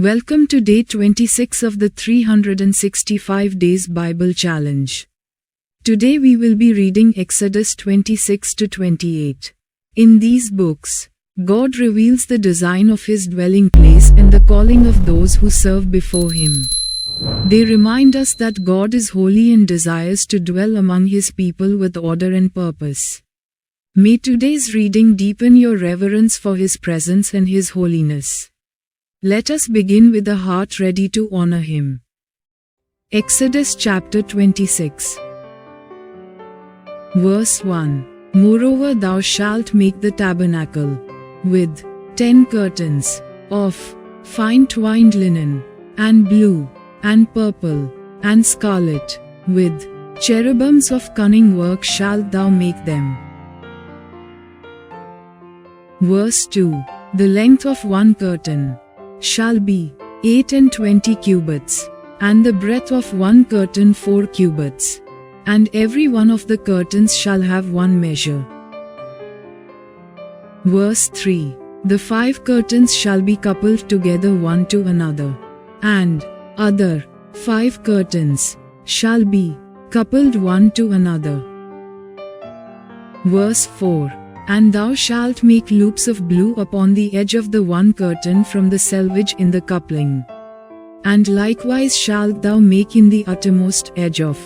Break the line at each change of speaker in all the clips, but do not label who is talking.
Welcome to day 26 of the 365 Days Bible Challenge. Today we will be reading Exodus 26 to 28. In these books, God reveals the design of His dwelling place and the calling of those who serve before Him. They remind us that God is holy and desires to dwell among His people with order and purpose. May today's reading deepen your reverence for His presence and His holiness. Let us begin with a heart ready to honor Him. Exodus chapter 26. Verse 1. Moreover thou shalt make the tabernacle with 10 curtains of fine twined linen, and blue, and purple, and scarlet, with cherubims of cunning work shalt thou make them. Verse 2. The length of one curtain shall be 28 cubits, and the breadth of one curtain 4 cubits, and every one of the curtains shall have one measure. Verse 3. The 5 curtains shall be coupled together one to another, and other 5 curtains shall be coupled one to another. Verse 4. And thou shalt make loops of blue upon the edge of the one curtain from the selvage in the coupling. And likewise shalt thou make in the uttermost edge of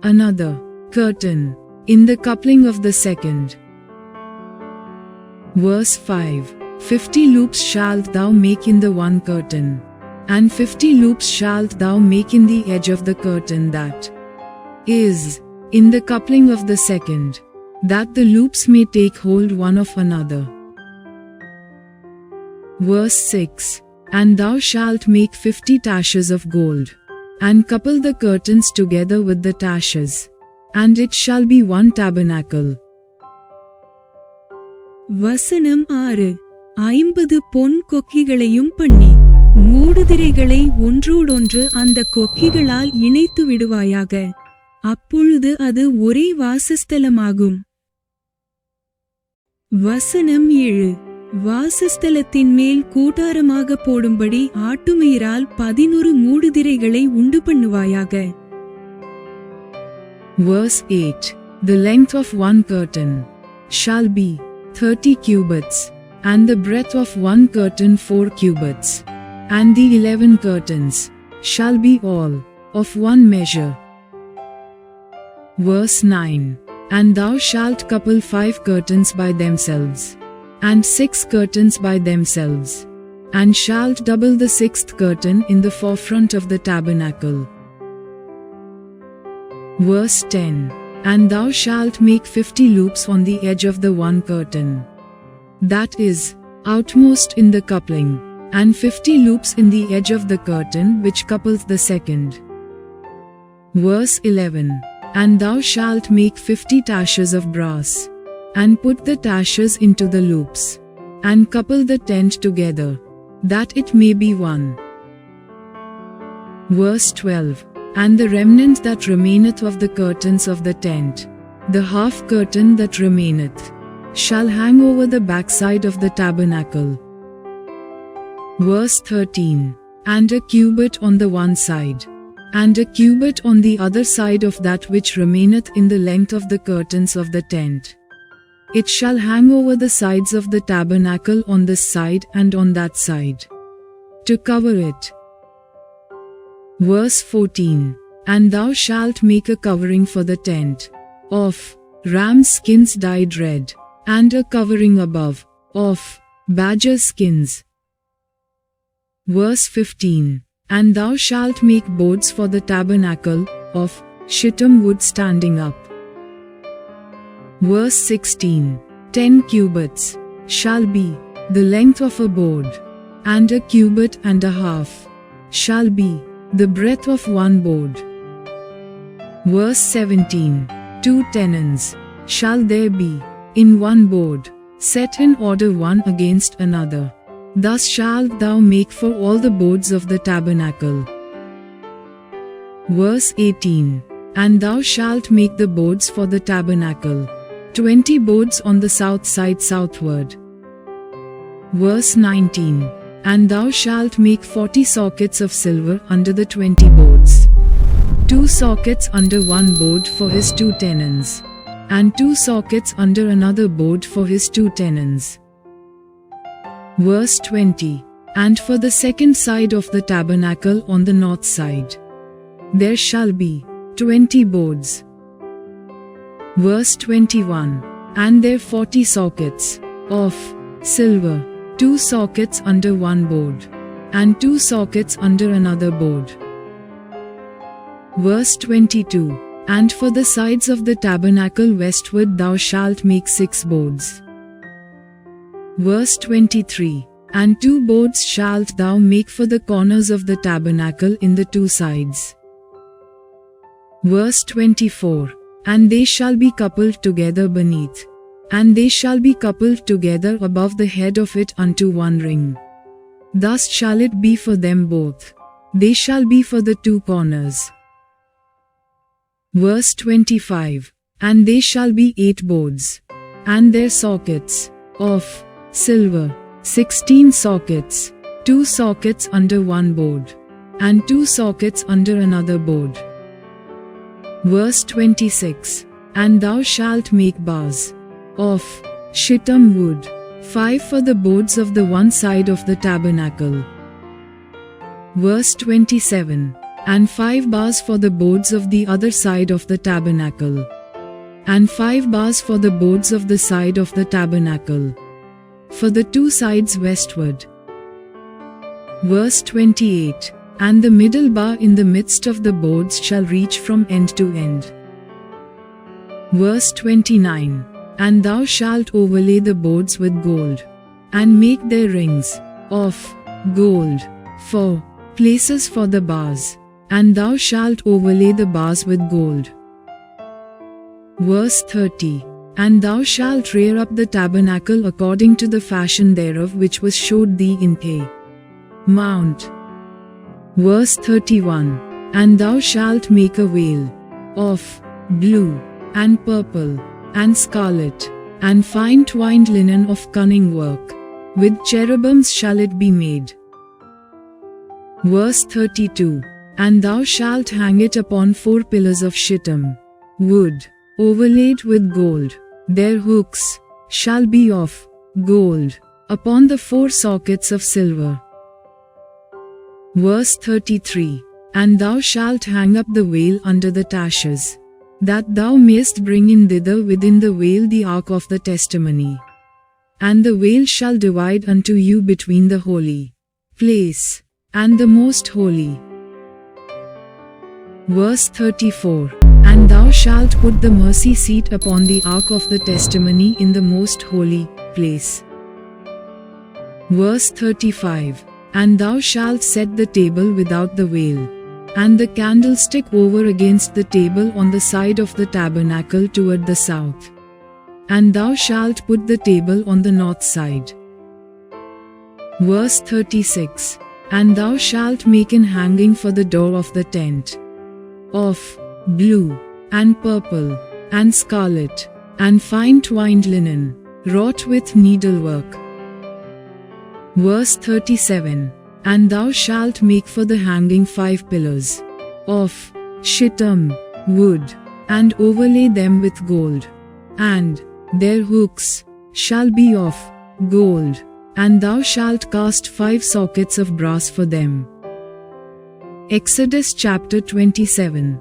another curtain, in the coupling of the second. Verse 5. 50 loops shalt thou make in the one curtain, and 50 loops shalt thou make in the edge of the curtain that is in the coupling of the second, that the loops may take hold one of another. Verse 6. And thou shalt make 50 taches of gold, and couple the curtains together with the taches, and it shall be one tabernacle.
வசனம் 6. 50 பொன் கொக்கிகளையும் பண்ணி மூடுதிரைகளை ஒன்றோடொன்று அந்த கொக்கிகளால் இணைத்து விடுவாயாக. அப்பொழுது அது ஒரே வாசஸ்தலமாகும். வசனம் 7. வாசஸ்தலத்தின் மேல் கூடாரமாக போடும்படி ஆட்டுமயிரால் 11 மூடுதிரைகளை உண்டு பண்ணுவாயாக.
Verse 8. The length of one curtain shall be 30 cubits, and the breadth of one curtain 4 cubits, and the 11 curtains shall be all of one measure. Verse 9. And thou shalt couple 5 curtains by themselves, and 6 curtains by themselves, and shalt double the 6th curtain in the forefront of the tabernacle. Verse 10. And thou shalt make 50 loops on the edge of the one curtain, that is, outmost in the coupling, and 50 loops in the edge of the curtain which couples the second. Verse 11. And thou shalt make 50 taches of brass, and put the taches into the loops, and couple the tent together, that it may be one. Verse 12. And the remnant that remaineth of the curtains of the tent, the half curtain that remaineth, shall hang over the backside of the tabernacle. Verse 13. And a cubit on the one side, and a cubit on the other side of that which remaineth in the length of the curtains of the tent. It shall hang over the sides of the tabernacle on this side and on that side, to cover it. Verse 14. And thou shalt make a covering for the tent, of ram's skins dyed red, and a covering above, of badger skins. Verse 15. And thou shalt make boards for the tabernacle, of shittim wood standing up. Verse 16. 10 cubits shall be the length of a board, and a cubit and a half shall be the breadth of one board. Verse 17. 2 tenons shall there be in one board, set in order one against another. Thus shalt thou make for all the boards of the tabernacle. Verse 18. And thou shalt make the boards for the tabernacle, 20 boards on the south side southward. Verse 19. And thou shalt make 40 sockets of silver under the 20 boards. 2 sockets under one board for his 2 tenons, and 2 sockets under another board for his 2 tenons. Verse 20. And for the second side of the tabernacle on the north side, there shall be 20 boards. Verse 21. And there 40 sockets of silver, 2 sockets under one board, and 2 sockets under another board. Verse 22. And for the sides of the tabernacle westward thou shalt make 6 boards. Verse 23. And 2 boards shalt thou make for the corners of the tabernacle in the 2 sides. Verse 24. And they shall be coupled together beneath, and they shall be coupled together above the head of it unto one ring. Thus shall it be for them both. They shall be for the 2 corners. Verse 25. And they shall be 8 boards, and their sockets of silver, 16 sockets, 2 sockets under one board, and 2 sockets under another board. Verse 26. And thou shalt make bars of shittim wood, 5 for the boards of the one side of the tabernacle. Verse 27. And 5 bars for the boards of the other side of the tabernacle, and 5 bars for the boards of the side of the tabernacle, for the 2 sides westward. Verse 28. And the middle bar in the midst of the boards shall reach from end to end. Verse 29. And thou shalt overlay the boards with gold, and make their rings of gold for places for the bars, and thou shalt overlay the bars with gold. Verse 30. And thou shalt rear up the tabernacle according to the fashion thereof which was showed thee in the mount. Verse 31. And thou shalt make a veil of blue, and purple, and scarlet, and fine twined linen of cunning work. With cherubims shall it be made. Verse 32. And thou shalt hang it upon 4 pillars of shittim wood, overlaid with gold. Their hooks shall be of gold, upon the 4 sockets of silver. Verse 33. And thou shalt hang up the veil under the taches, that thou mayest bring in thither within the veil the ark of the testimony. And the veil shall divide unto you between the holy place and the most holy. Verse 34. And thou shalt put the mercy seat upon the ark of the testimony in the most holy place. Verse 35. And thou shalt set the table without the veil, and the candlestick over against the table on the side of the tabernacle toward the south. And thou shalt put the table on the north side. Verse 36. And thou shalt make an hanging for the door of the tent, of blue, and purple, and scarlet, and fine twined linen, wrought with needlework. Verse 37. And thou shalt make for the hanging 5 pillars of shittim wood, and overlay them with gold, and their hooks shall be of gold, and thou shalt cast 5 sockets of brass for them. Exodus chapter 27.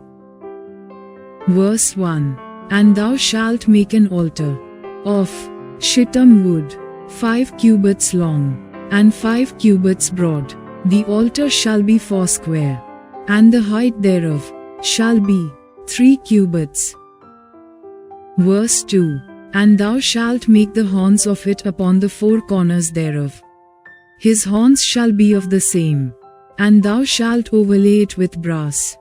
Verse 1. And thou shalt make an altar of shittim wood, 5 cubits long, and 5 cubits broad. The altar shall be 4 square, and the height thereof shall be 3 cubits. Verse 2. And thou shalt make the horns of it upon the 4 corners thereof. His horns shall be of the same, and thou shalt overlay it with brass.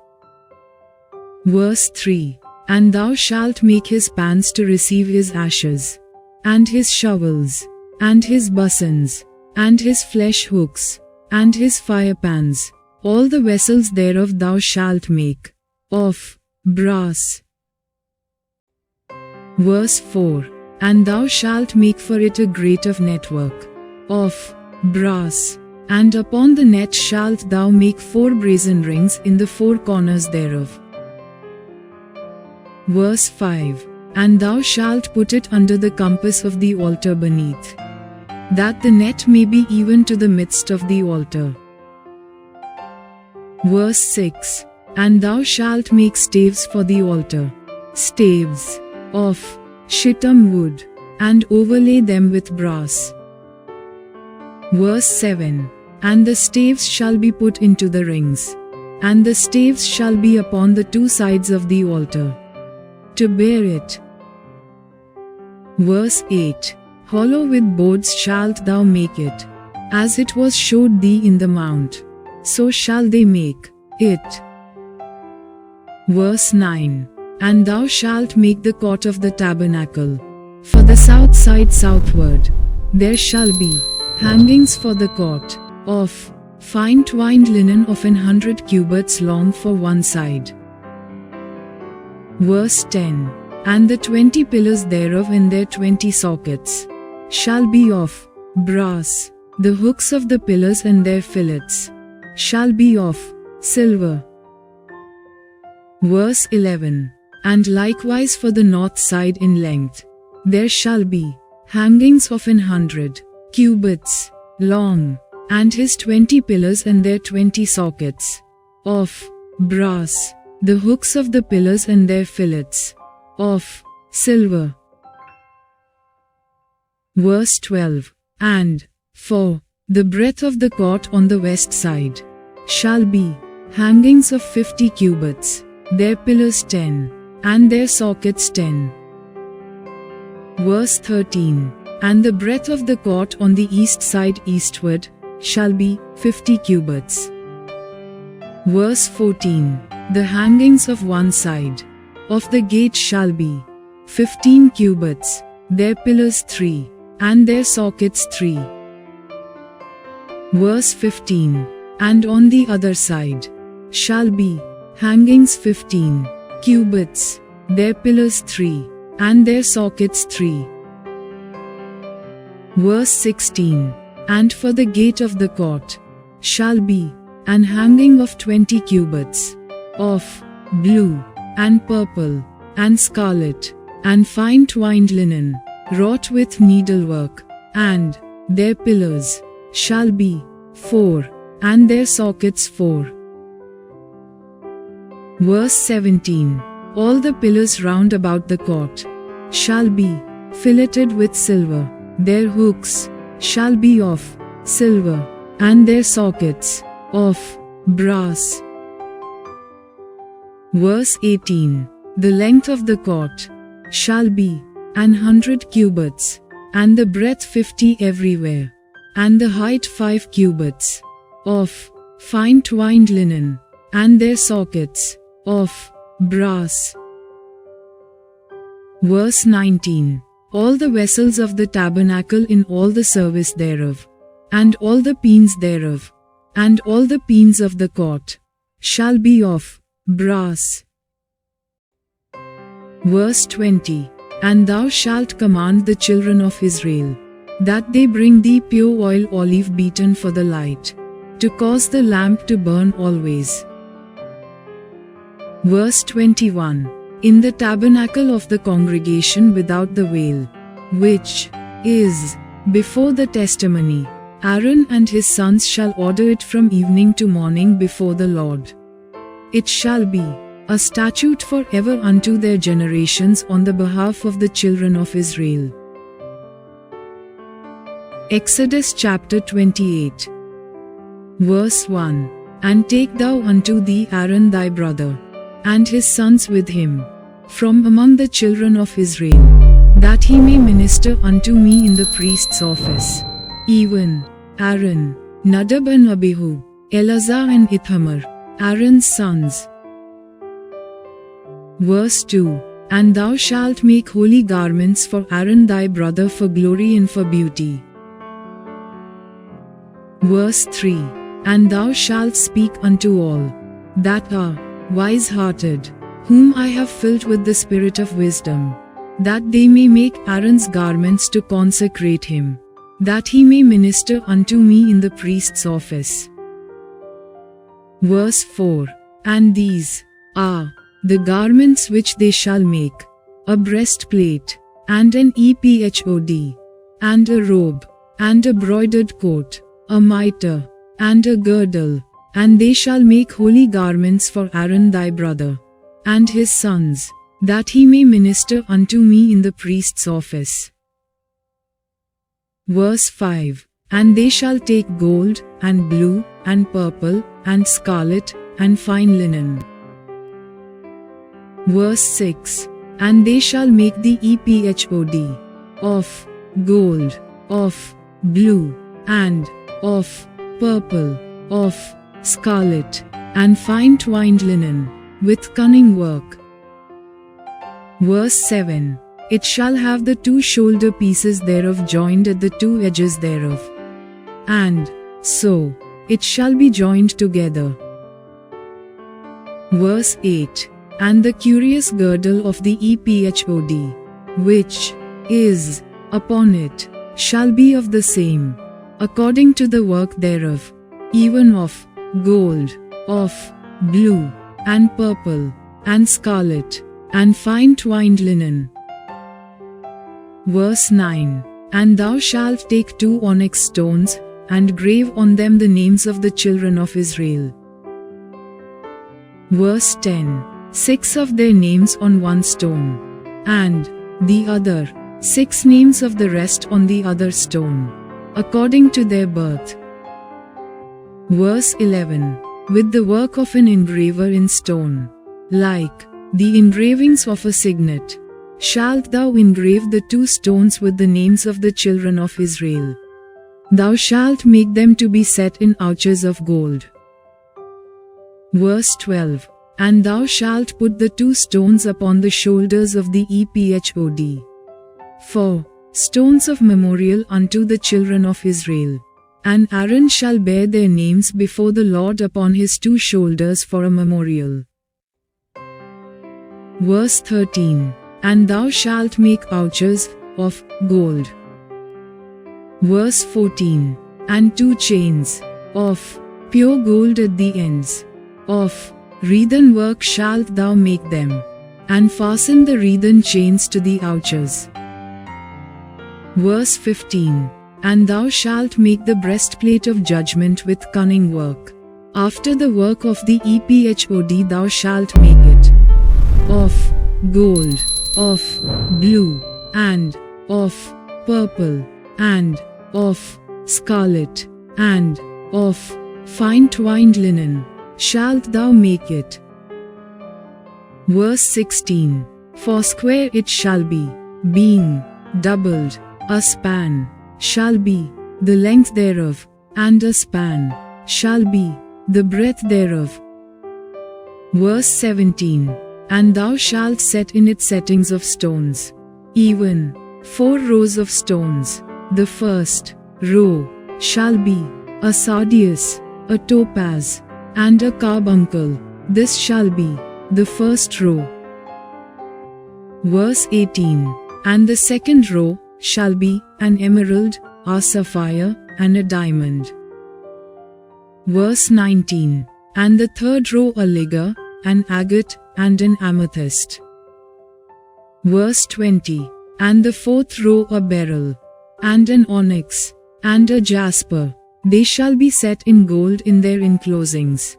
Verse 3. And thou shalt make his pans to receive his ashes, and his shovels, and his basins, and his flesh hooks, and his fire pans. All the vessels thereof thou shalt make of brass. Verse 4. And thou shalt make for it a grate of network of brass, And upon the net shalt thou make 4 brazen rings in the 4 corners thereof. Verse 5. And thou shalt put it under the compass of the altar beneath, that the net may be even to the midst of the altar. Verse 6. And thou shalt make staves for the altar, staves of shittim wood, and overlay them with brass. Verse 7. And the staves shall be put into the rings, and the staves shall be upon the 2 sides of the altar, to bear it. Verse 8. Hollow with boards shalt thou make it, as it was showed thee in the mount, so shall they make it. Verse 9. And thou shalt make the court of the tabernacle. For the south side southward, there shall be hangings for the court, of fine twined linen of 100 cubits long for one side. Verse 10. And the 20 pillars thereof in their 20 sockets shall be of brass. The hooks of the pillars and their fillets shall be of silver. Verse 11. And likewise for the north side in length, there shall be hangings of 100 cubits long, and his 20 pillars and their 20 sockets of brass. The hooks of the pillars and their fillets of silver. Verse 12. And for the breadth of the court on the west side shall be hangings of 50 cubits, their pillars 10, and their sockets 10. Verse 13. And the breadth of the court on the east side eastward shall be 50 cubits. Verse 14. The hangings of one side of the gate shall be 15 cubits, their pillars 3, and their sockets 3. Verse 15. And on the other side shall be hangings 15 cubits, their pillars 3, and their sockets 3. Verse 16. And for the gate of the court shall be an hanging of 20 cubits, of blue, and purple, and scarlet, and fine twined linen, wrought with needlework, and their pillars shall be 4, and their sockets 4. Verse 17. All the pillars round about the court shall be filleted with silver, their hooks shall be of silver, and their sockets of brass. Verse 18. The length of the court shall be 100 cubits, and the breadth 50 everywhere, and the height 5 cubits, of fine twined linen, and their sockets of brass. Verse 19. All the vessels of the tabernacle in all the service thereof, and all the peans thereof, and all the peans of the court, shall be of brass. Verse 20. And thou shalt command the children of Israel, that they bring thee pure oil olive beaten for the light, to cause the lamp to burn always. Verse 21. In the tabernacle of the congregation without the veil, which is before the testimony, Aaron and his sons shall order it from evening to morning before the Lord. It shall be a statute forever unto their generations on the behalf of the children of Israel. Exodus chapter 28. Verse 1. And take thou unto thee Aaron thy brother, and his sons with him, from among the children of Israel, that he may minister unto me in the priest's office, even Aaron, Nadab and Abihu, Eleazar and Ithamar, Aaron's sons. Verse 2. And thou shalt make holy garments for Aaron thy brother for glory and for beauty. Verse 3. And thou shalt speak unto all that are wise-hearted, whom I have filled with the spirit of wisdom, that they may make Aaron's garments to consecrate him, that he may minister unto me in the priest's office. Verse 4. And these are the garments which they shall make: a breastplate, and an ephod, and a robe, and a broidered coat, a mitre, and a girdle. And they shall make holy garments for Aaron thy brother, and his sons, that he may minister unto me in the priest's office. Verse 5. And they shall take gold, and blue, and purple, and scarlet, and fine linen. Verse 6. And they shall make the ephod of gold, of blue, and of purple, of scarlet, and fine twined linen, with cunning work. Verse 7. It shall have the 2 shoulder pieces thereof joined at the 2 edges thereof, and so it shall be joined together. Verse 8. And the curious girdle of the ephod, which is upon it, shall be of the same, according to the work thereof, even of gold, of blue, and purple, and scarlet, and fine twined linen. Verse 9. And thou shalt take 2 onyx stones, and grave on them the names of the children of Israel. Verse 10. 6 of their names on 1 stone, and the other 6 names of the rest on the other stone, according to their birth. Verse 11. With the work of an engraver in stone, like the engravings of a signet, shalt thou engrave the 2 stones with the names of the children of Israel. Thou shalt make them to be set in ouches of gold. Verse 12. And thou shalt put the 2 stones upon the shoulders of the ephod, for stones of memorial unto the children of Israel. And Aaron shall bear their names before the Lord upon his 2 shoulders for a memorial. Verse 13. And thou shalt make ouches of gold. Verse 14. And 2 chains of pure gold at the ends, of wreathen work shalt thou make them, and fasten the wreathen chains to the ouches. Verse 15. And thou shalt make the breastplate of judgment with cunning work. After the work of the ephod thou shalt make it of gold, of blue, and of purple, and of scarlet, and of fine twined linen shalt thou make it. Verse 16. Foursquare it shall be, being doubled, a span shall be the length thereof, and a span shall be the breadth thereof. Verse 17. And thou shalt set in it settings of stones, even 4 rows of stones. The first row shall be a sardius, a topaz, and a carbuncle. This shall be the first row. Verse 18. And the second row shall be an emerald, a sapphire, and a diamond. Verse 19. And the third row a ligure, an agate, and an amethyst. Verse 20. And the fourth row a beryl, and an onyx, and a jasper. They shall be set in gold in their enclosings.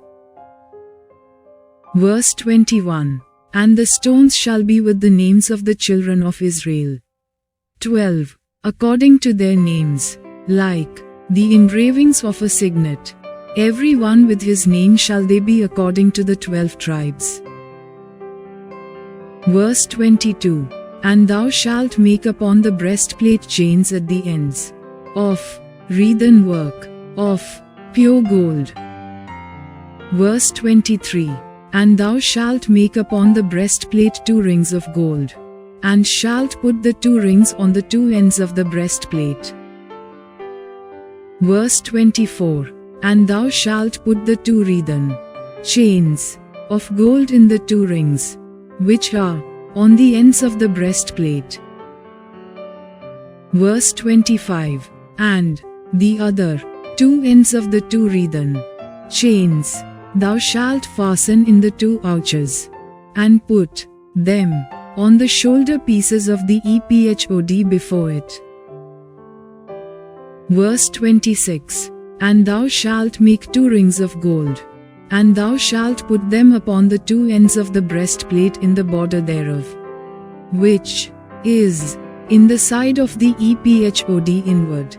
Verse 21. And the stones shall be with the names of the children of Israel. 12. According to their names, like the engravings of a signet. Every one with his name shall they be according to the 12 tribes. Verse 22. And thou shalt make upon the breastplate chains at the ends, of wreathen work, of pure gold. Verse 23. And thou shalt make upon the breastplate 2 rings of gold, and shalt put the 2 rings on the 2 ends of the breastplate. Verse 24. And thou shalt put the 2 wreathen chains of gold in the 2 rings, which are on the ends of the breastplate. Verse 25. and the other 2 ends of the 2 wreathen chains thou shalt fasten in the 2 ouches, and put them on the shoulder pieces of the ephod before it. Verse 26. And thou shalt make 2 rings of gold, and thou shalt put them upon the 2 ends of the breastplate in the border thereof, which is in the side of the ephod inward.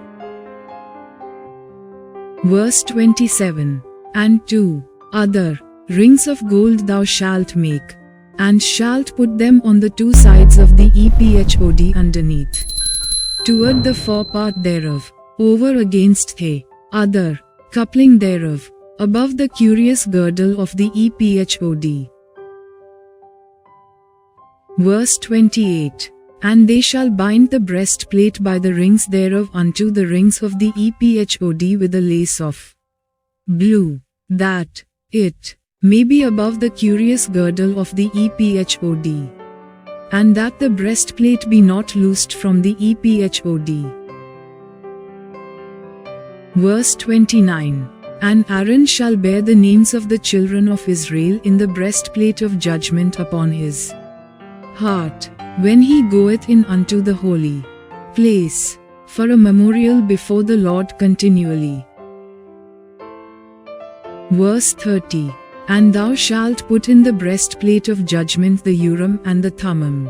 Verse 27. And 2 other rings of gold thou shalt make, and shalt put them on the 2 sides of the ephod underneath, toward the forepart thereof, over against the other coupling thereof, above the curious girdle of the ephod. Verse 28. And they shall bind the breastplate by the rings thereof unto the rings of the ephod with a lace of blue, that it may be above the curious girdle of the ephod, and that the breastplate be not loosed from the ephod. Verse 29. And Aaron shall bear the names of the children of Israel in the breastplate of judgment upon his heart, when he goeth in unto the holy place, for a memorial before the Lord continually. Verse 30. And thou shalt put in the breastplate of judgment the Urim and the Thummim,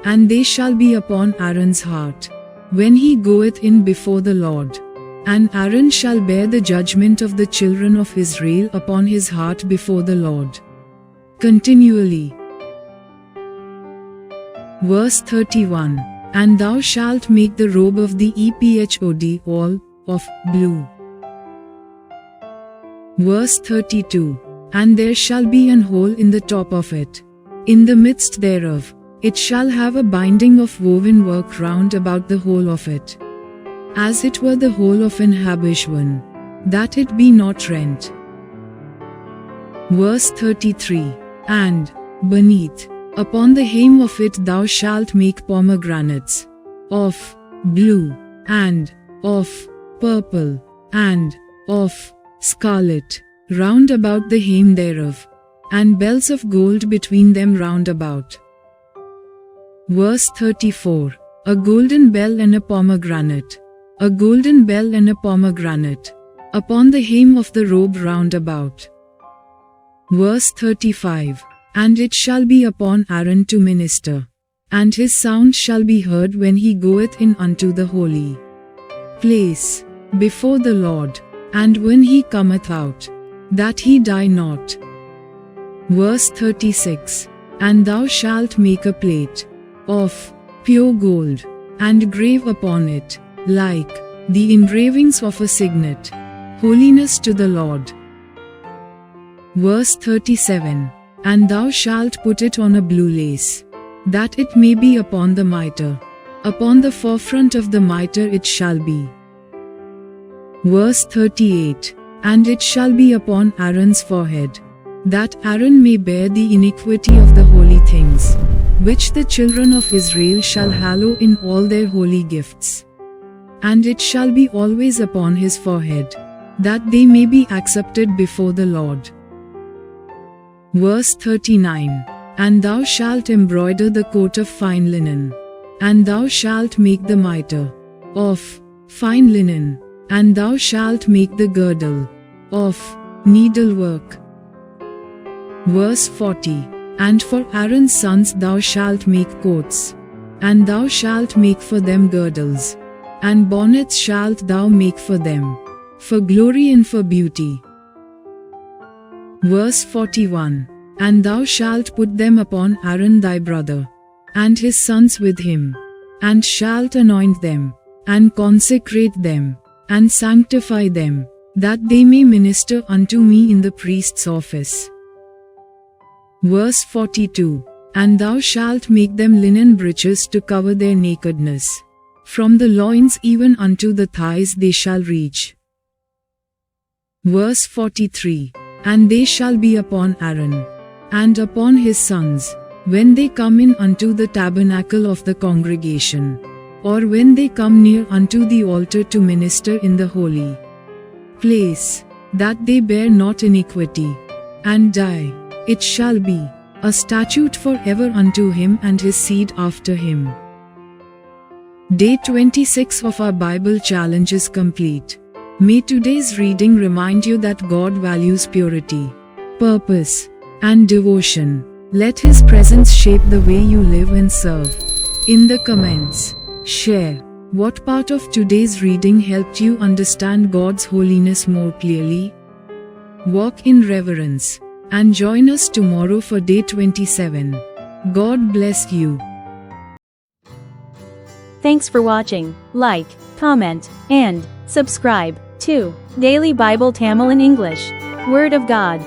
and they shall be upon Aaron's heart, when he goeth in before the Lord. And Aaron shall bear the judgment of the children of Israel upon his heart before the Lord continually. Verse 31. And thou shalt make the robe of the ephod all of blue. Verse 32. And there shall be an hole in the top of it, in the midst thereof it shall have a binding of woven work round about the whole of it, as it were the whole of an habeshwan, that it be not rent. Verse 33. And beneath, upon the hem of it thou shalt make pomegranates, of blue, and of purple, and of scarlet, round about the hem thereof, and bells of gold between them round about. Verse 34. A golden bell and a pomegranate, a golden bell and a pomegranate, upon the hem of the robe round about. Verse 35. And it shall be upon Aaron to minister, and his sound shall be heard when he goeth in unto the holy place before the Lord, and when he cometh out, that he die not. Verse 36. And thou shalt make a plate of pure gold, and grave upon it, like the engravings of a signet, holiness to the Lord. Verse 37. And thou shalt put it on a blue lace, that it may be upon the mitre, upon the forefront of the mitre it shall be. Verse 38. And it shall be upon Aaron's forehead, that Aaron may bear the iniquity of the holy things, which the children of Israel shall hallow in all their holy gifts. And it shall be always upon his forehead, that they may be accepted before the Lord. Verse 39. And thou shalt embroider the coat of fine linen, and thou shalt make the mitre of fine linen, and thou shalt make the girdle of needlework. Verse 40. And for Aaron's sons thou shalt make coats, and thou shalt make for them girdles, and bonnets shalt thou make for them, for glory and for beauty. Verse 41. And thou shalt put them upon Aaron thy brother, and his sons with him, and shalt anoint them, and consecrate them, and sanctify them, that they may minister unto me in the priest's office. Verse 42. And thou shalt make them linen breeches to cover their nakedness, from the loins even unto the thighs they shall reach. Verse 43. And they shall be upon Aaron, and upon his sons, when they come in unto the tabernacle of the congregation, or when they come near unto the altar to minister in the holy place, that they bear not iniquity, and die. It shall be a statute forever unto him and his seed after him. Day 26 of our Bible challenge is complete. May today's reading remind you that God values purity, purpose, and devotion. Let His presence shape the way you live and serve. In the comments, share what part of today's reading helped you understand God's holiness more clearly. Walk in reverence, and join us tomorrow for day 27. God bless you.
Thanks for watching. Like, comment, and subscribe to Daily Bible Tamil in English. Word of God.